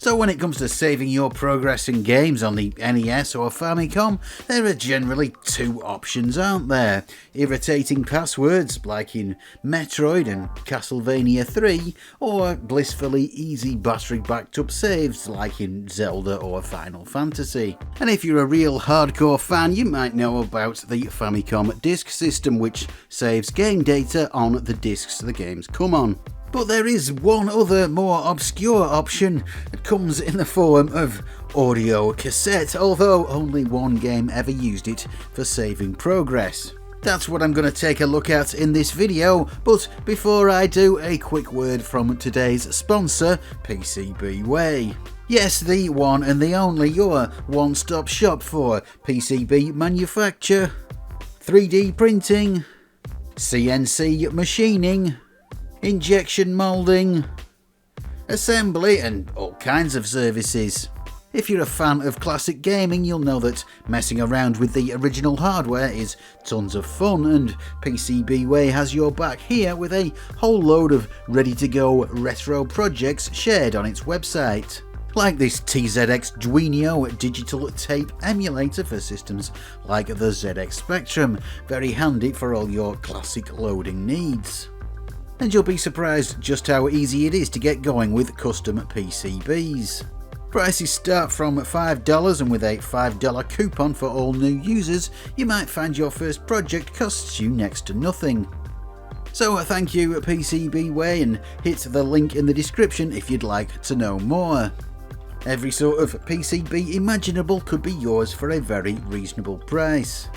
So when it comes to saving your progress in games on the NES or Famicom, there are generally two options, aren't there? Irritating passwords like in Metroid and Castlevania 3, or blissfully easy battery backed up saves like in Zelda or Final Fantasy. And if you're a real hardcore fan, you might know about the Famicom Disk system, which saves game data on the discs the games come on. But there is one other more obscure option that comes in the form of audio cassette, although only one game ever used it for saving progress. That's what I'm going to take a look at in this video, but before I do, a quick word from today's sponsor, PCBWay. Yes, the one and the only, your one-stop shop for PCB manufacture, 3D printing, CNC machining, injection moulding, assembly and all kinds of services. If you're a fan of classic gaming, you'll know that messing around with the original hardware is tons of fun, and PCBWay has your back here with a whole load of ready-to-go retro projects shared on its website. Like this TZX Duino digital tape emulator for systems like the ZX Spectrum, very handy for all your classic loading needs. And you'll be surprised just how easy it is to get going with custom PCBs. Prices start from $5, and with a $5 coupon for all new users, you might find your first project costs you next to nothing. So thank you PCBWay, and hit the link in the description if you'd like to know more. Every sort of PCB imaginable could be yours for a very reasonable price.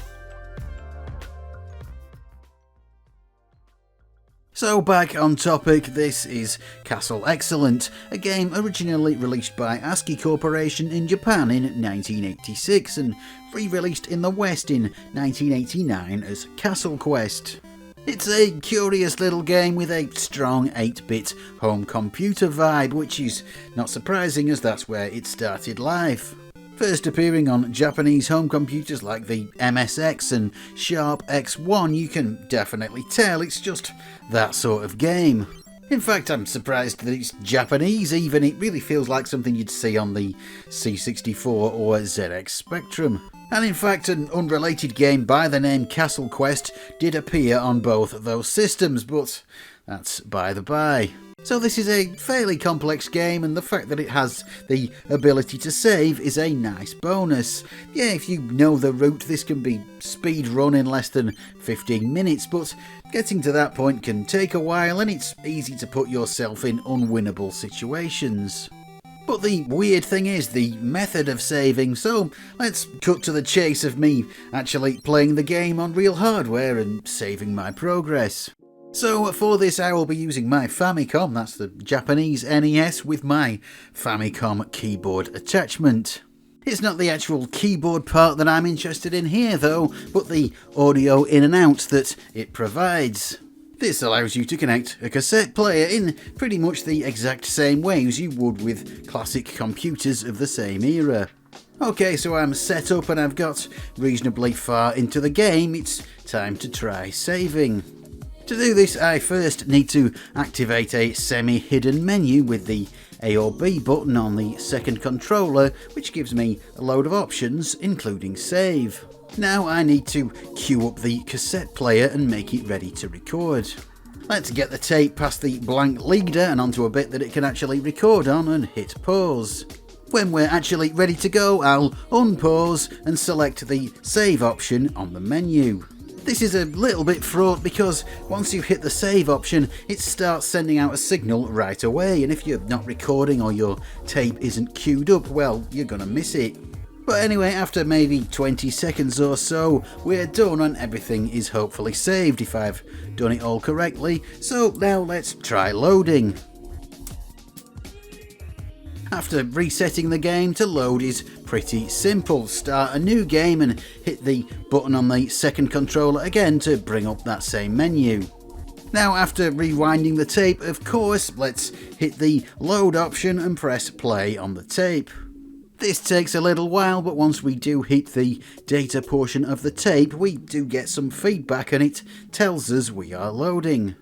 So back on topic, this is Castle Excellent, a game originally released by ASCII Corporation in Japan in 1986 and re-released in the West in 1989 as Castle Quest. It's a curious little game with a strong 8-bit home computer vibe, which is not surprising as that's where it started life. First appearing on Japanese home computers like the MSX and Sharp X1, you can definitely tell it's just that sort of game. In fact, I'm surprised that it's Japanese even. It really feels like something you'd see on the C64 or ZX Spectrum. And in fact, an unrelated game by the name Castle Quest did appear on both of those systems, but that's by the by. So this is a fairly complex game, and the fact that it has the ability to save is a nice bonus. Yeah, if you know the route, this can be speed run in less than 15 minutes, but getting to that point can take a while, and it's easy to put yourself in unwinnable situations. But the weird thing is the method of saving, so let's cut to the chase of me actually playing the game on real hardware and saving my progress. So for this I will be using my Famicom, that's the Japanese NES, with my Famicom keyboard attachment. It's not the actual keyboard part that I'm interested in here though, but the audio in and out that it provides. This allows you to connect a cassette player in pretty much the exact same way as you would with classic computers of the same era. Okay, so I'm set up and I've got reasonably far into the game. It's time to try saving. To do this, I first need to activate a semi-hidden menu with the A or B button on the second controller, which gives me a load of options, including save. Now I need to queue up the cassette player and make it ready to record. Let's get the tape past the blank leader and onto a bit that it can actually record on and hit pause. When we're actually ready to go, I'll unpause and select the save option on the menu. This is a little bit fraught because once you hit the save option, it starts sending out a signal right away, and if you're not recording or your tape isn't queued up, well, you're gonna miss it. But anyway, after maybe 20 seconds or so, we're done and everything is hopefully saved if I've done it all correctly. So now let's try loading. After resetting the game, to load is pretty simple. Start a new game and hit the button on the second controller again to bring up that same menu. Now after rewinding the tape, of course, let's hit the load option and press play on the tape. This takes a little while, but once we do hit the data portion of the tape, we do get some feedback and it tells us we are loading.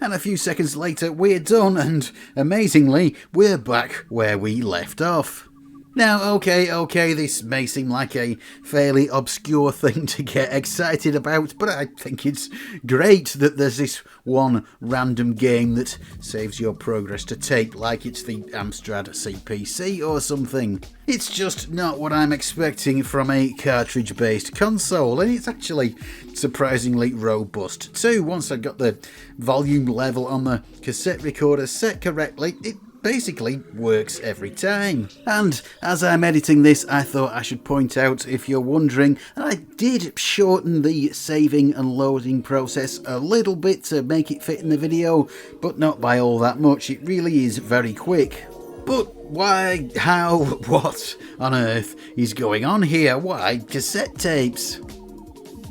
And a few seconds later we're done, and amazingly we're back where we left off. Now, okay, this may seem like a fairly obscure thing to get excited about, but I think it's great that there's this one random game that saves your progress to tape like it's the Amstrad CPC or something. It's just not what I'm expecting from a cartridge-based console, and it's actually surprisingly robust too. Once I got the volume level on the cassette recorder set correctly, it basically works every time. And as I'm editing this, I thought I should point out, if you're wondering, I did shorten the saving and loading process a little bit to make it fit in the video, but not by all that much. It really is very quick. But why, how, what on earth is going on here? Why cassette tapes?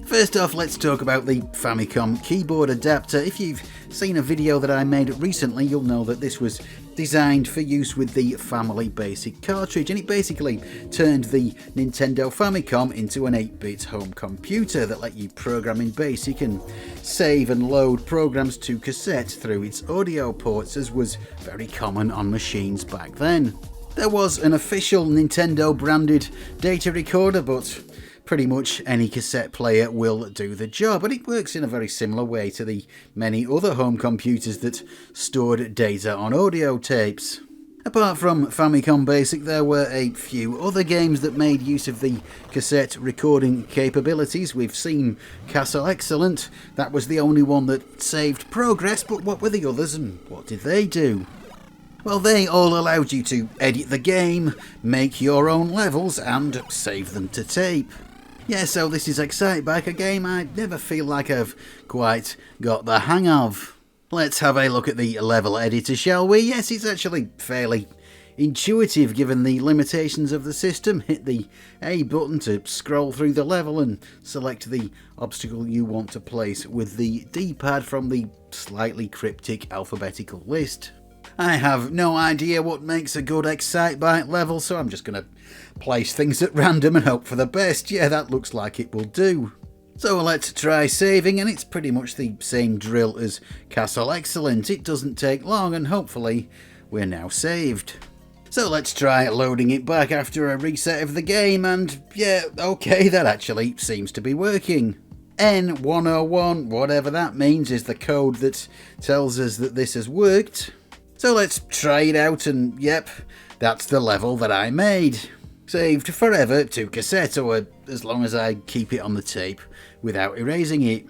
First off, let's talk about the Famicom keyboard adapter. If you've seen a video that I made recently, you'll know that this was designed for use with the Family Basic cartridge, and it basically turned the Nintendo Famicom into an 8-bit home computer that let you program in BASIC and save and load programs to cassette through its audio ports, as was very common on machines back then. There was an official Nintendo branded data recorder, but pretty much any cassette player will do the job, and it works in a very similar way to the many other home computers that stored data on audio tapes. Apart from Famicom Basic, there were a few other games that made use of the cassette recording capabilities. We've seen Castle Excellent. That was the only one that saved progress, but what were the others and what did they do? Well, they all allowed you to edit the game, make your own levels, and save them to tape. Yeah, so this is Excitebike, a game I never feel like I've quite got the hang of. Let's have a look at the level editor, shall we? Yes, it's actually fairly intuitive given the limitations of the system. Hit the A button to scroll through the level and select the obstacle you want to place with the D-pad from the slightly cryptic alphabetical list. I have no idea what makes a good Excitebike level, so I'm just going to place things at random and hope for the best. Yeah, that looks like it will do. So let's try saving, and it's pretty much the same drill as Castle Excellent. It doesn't take long, and hopefully we're now saved. So let's try loading it back after a reset of the game, and yeah, okay, that actually seems to be working. N101, whatever that means, is the code that tells us that this has worked. So let's try it out, and yep, that's the level that I made. Saved forever to cassette, or as long as I keep it on the tape without erasing it.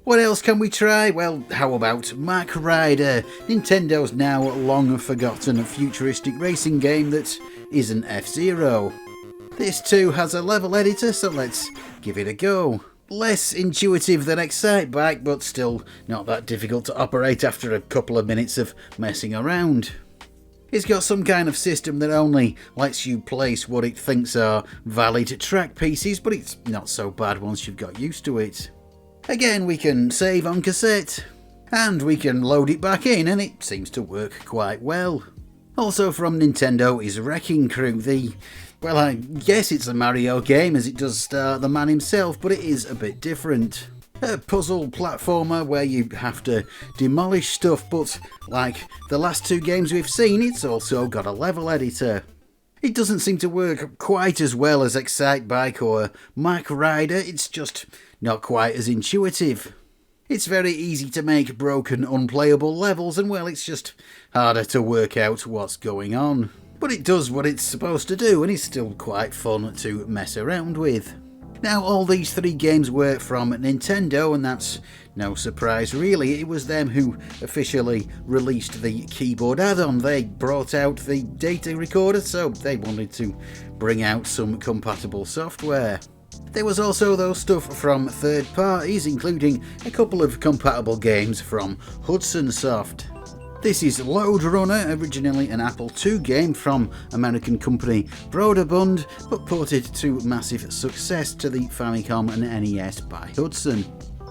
What else can we try? Well, how about Mach Rider, Nintendo's now long forgotten futuristic racing game that isn't F-Zero. This too has a level editor, so let's give it a go. Less intuitive than Excitebike, but still not that difficult to operate after a couple of minutes of messing around. It's got some kind of system that only lets you place what it thinks are valid track pieces, but it's not so bad once you've got used to it. Again, we can save on cassette, and we can load it back in, and it seems to work quite well. Also from Nintendo is Wrecking Crew, well, I guess it's a Mario game as it does star the man himself, but it is a bit different. A puzzle platformer where you have to demolish stuff, but like the last two games we've seen, it's also got a level editor. It doesn't seem to work quite as well as Excitebike or Mach Rider, it's just not quite as intuitive. It's very easy to make broken, unplayable levels, and well, it's just harder to work out what's going on. But it does what it's supposed to do, and it's still quite fun to mess around with. Now, all these three games were from Nintendo, and that's no surprise really. It was them who officially released the keyboard add-on. They brought out the data recorder, so they wanted to bring out some compatible software. There was also though stuff from third parties, including a couple of compatible games from Hudson Soft. This is Lode Runner, originally an Apple II game from American company Broderbund, but ported to massive success to the Famicom and NES by Hudson.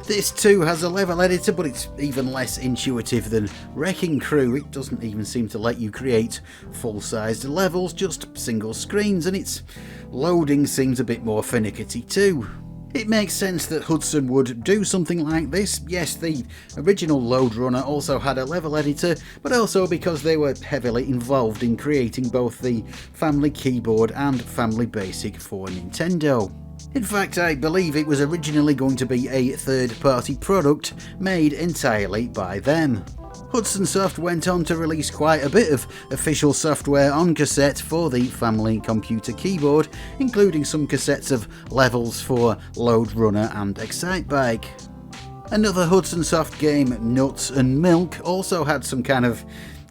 This too has a level editor, but it's even less intuitive than Wrecking Crew. It doesn't even seem to let you create full-sized levels, just single screens, and its loading seems a bit more finicky too. It makes sense that Hudson would do something like this. Yes, the original Lode Runner also had a level editor, but also because they were heavily involved in creating both the Family Keyboard and Family Basic for Nintendo. In fact, I believe it was originally going to be a third-party product made entirely by them. Hudson Soft went on to release quite a bit of official software on cassette for the Family Computer Keyboard, including some cassettes of levels for Lode Runner and Excitebike. Another Hudson Soft game, Nuts and Milk, also had some kind of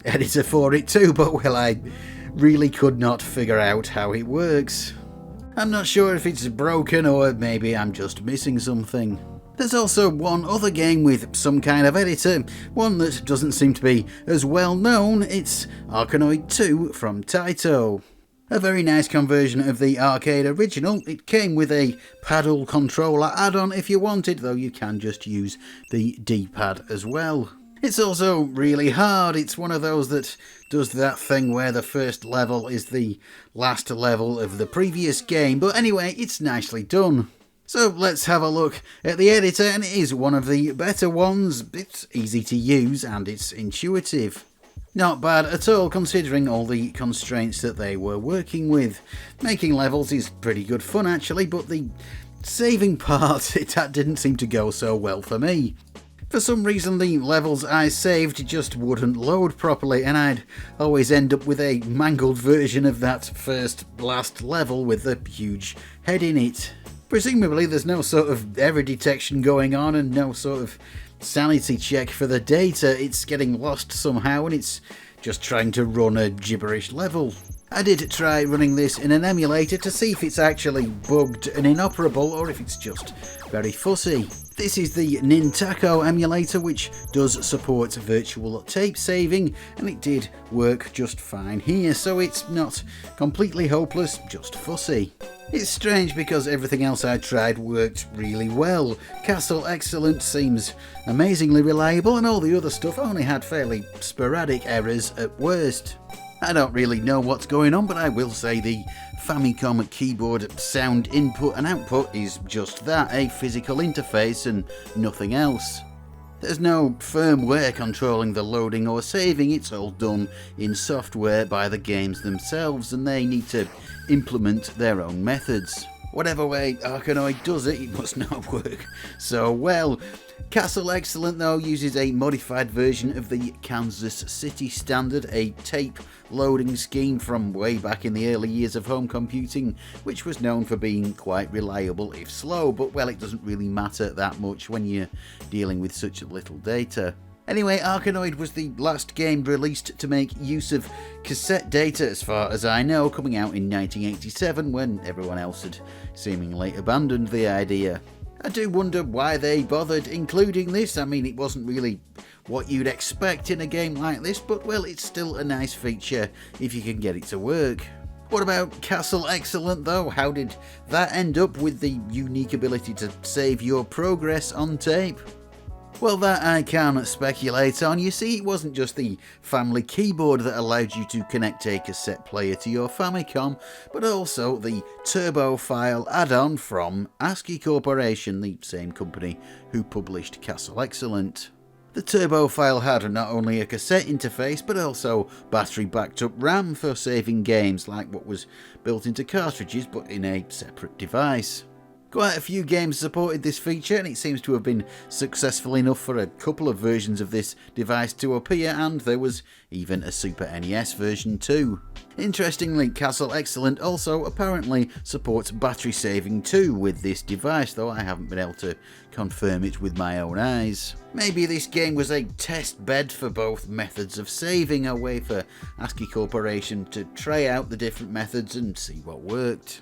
editor for it too, but well, I really could not figure out how it works. I'm not sure if it's broken or maybe I'm just missing something. There's also one other game with some kind of editor, one that doesn't seem to be as well known. It's Arkanoid 2 from Taito. A very nice conversion of the arcade original. It came with a paddle controller add-on if you wanted, though you can just use the D-pad as well. It's also really hard. It's one of those that does that thing where the first level is the last level of the previous game, but anyway, it's nicely done. So let's have a look at the editor, and it is one of the better ones. It's easy to use and it's intuitive. Not bad at all considering all the constraints that they were working with. Making levels is pretty good fun actually, but the saving part, that didn't seem to go so well for me. For some reason the levels I saved just wouldn't load properly, and I'd always end up with a mangled version of that last level with the huge head in it. Presumably there's no sort of error detection going on and no sort of sanity check for the data. It's getting lost somehow and it's just trying to run a gibberish level. I did try running this in an emulator to see if it's actually bugged and inoperable or if it's just very fussy. This is the Nintaco emulator, which does support virtual tape saving, and it did work just fine here, so it's not completely hopeless, just fussy. It's strange because everything else I tried worked really well. Castle Excellent seems amazingly reliable, and all the other stuff only had fairly sporadic errors at worst. I don't really know what's going on, but I will say the Famicom keyboard sound input and output is just that, a physical interface and nothing else. There's no firmware controlling the loading or saving, it's all done in software by the games themselves, and they need to implement their own methods. Whatever way Arkanoid does it, it must not work so well. Castle Excellent though uses a modified version of the Kansas City Standard, a tape loading scheme from way back in the early years of home computing, which was known for being quite reliable if slow, but well, it doesn't really matter that much when you're dealing with such little data. Anyway, Arkanoid was the last game released to make use of cassette data as far as I know, coming out in 1987 when everyone else had seemingly abandoned the idea. I do wonder why they bothered including this. I mean, it wasn't really what you'd expect in a game like this, but well, it's still a nice feature if you can get it to work. What about Castle Excellent though? How did that end up with the unique ability to save your progress on tape? Well, that I can speculate on. You see, it wasn't just the Family Keyboard that allowed you to connect a cassette player to your Famicom, but also the Turbo File add-on from ASCII Corporation, the same company who published Castle Excellent. The Turbo File had not only a cassette interface, but also battery-backed up RAM for saving games, like what was built into cartridges, but in a separate device. Quite a few games supported this feature, and it seems to have been successful enough for a couple of versions of this device to appear, and there was even a Super NES version too. Interestingly, Castle Excellent also apparently supports battery saving too with this device, though I haven't been able to confirm it with my own eyes. Maybe this game was a test bed for both methods of saving, a way for ASCII Corporation to try out the different methods and see what worked.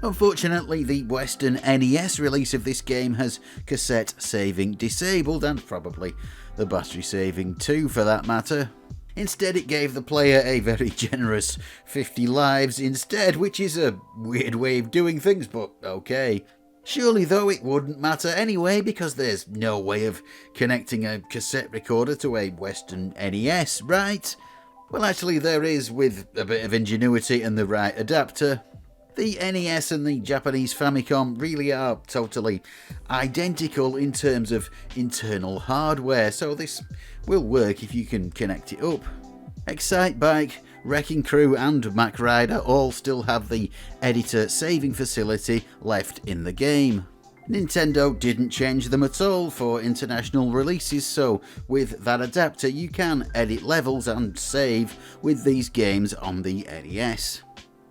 Unfortunately, the Western NES release of this game has cassette saving disabled, and probably the battery saving too for that matter. Instead, it gave the player a very generous 50 lives instead, which is a weird way of doing things, but okay. Surely though it wouldn't matter anyway, because there's no way of connecting a cassette recorder to a Western NES, right? Well, actually there is, with a bit of ingenuity and the right adapter. The NES and the Japanese Famicom really are totally identical in terms of internal hardware, so this will work if you can connect it up. Excitebike, Wrecking Crew and Mach Rider all still have the editor saving facility left in the game. Nintendo didn't change them at all for international releases, so with that adapter you can edit levels and save with these games on the NES.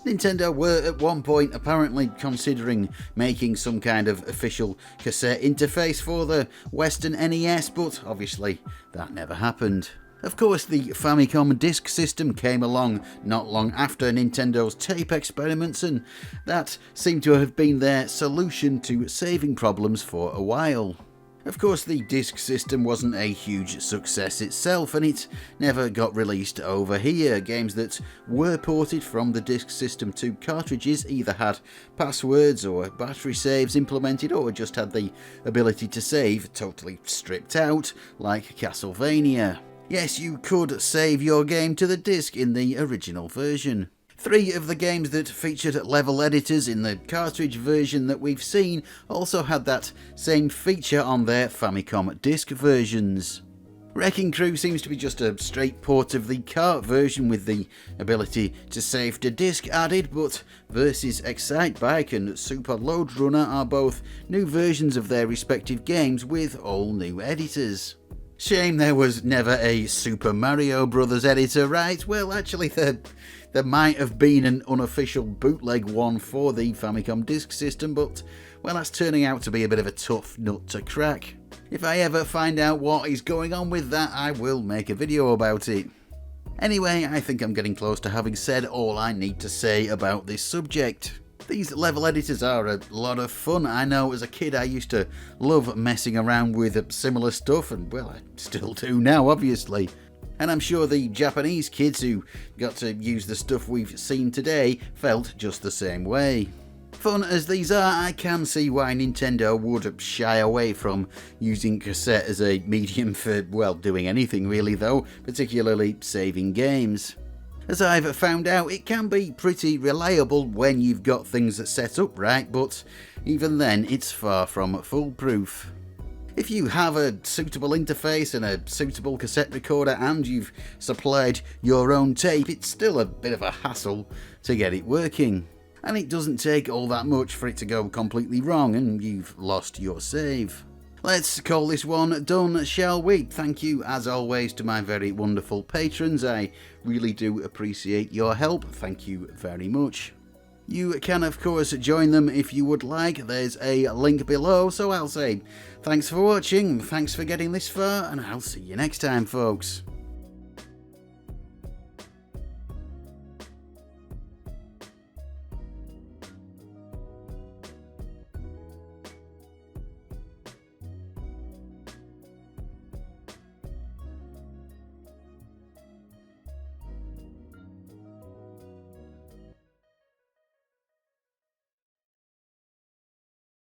Nintendo were at one point apparently considering making some kind of official cassette interface for the Western NES, but obviously that never happened. Of course, the Famicom Disk system came along not long after Nintendo's tape experiments, and that seemed to have been their solution to saving problems for a while. Of course, the disk system wasn't a huge success itself, and it never got released over here. Games that were ported from the disk system to cartridges either had passwords or battery saves implemented, or just had the ability to save totally stripped out, like Castlevania. Yes, you could save your game to the disk in the original version. 3 of the games that featured level editors in the cartridge version that we've seen also had that same feature on their Famicom Disk versions. Wrecking Crew seems to be just a straight port of the cart version with the ability to save to disk added, but Versus Excitebike and Super Lode Runner are both new versions of their respective games with all new editors. Shame there was never a Super Mario Bros. Editor, right? Well, actually there might have been an unofficial bootleg one for the Famicom Disk system, but, well, that's turning out to be a bit of a tough nut to crack. If I ever find out what is going on with that, I will make a video about it. Anyway, I think I'm getting close to having said all I need to say about this subject. These level editors are a lot of fun. I know as a kid I used to love messing around with similar stuff, and well, I still do now, obviously. And I'm sure the Japanese kids who got to use the stuff we've seen today felt just the same way. Fun as these are, I can see why Nintendo would shy away from using cassette as a medium for, well, doing anything really though, particularly saving games. As I've found out, it can be pretty reliable when you've got things set up right, but even then it's far from foolproof. If you have a suitable interface and a suitable cassette recorder and you've supplied your own tape, it's still a bit of a hassle to get it working. And it doesn't take all that much for it to go completely wrong and you've lost your save. Let's call this one done, shall we? Thank you, as always, to my very wonderful patrons. I really do appreciate your help. Thank you very much. You can, of course, join them if you would like. There's a link below, so I'll say thanks for watching, thanks for getting this far, and I'll see you next time, folks.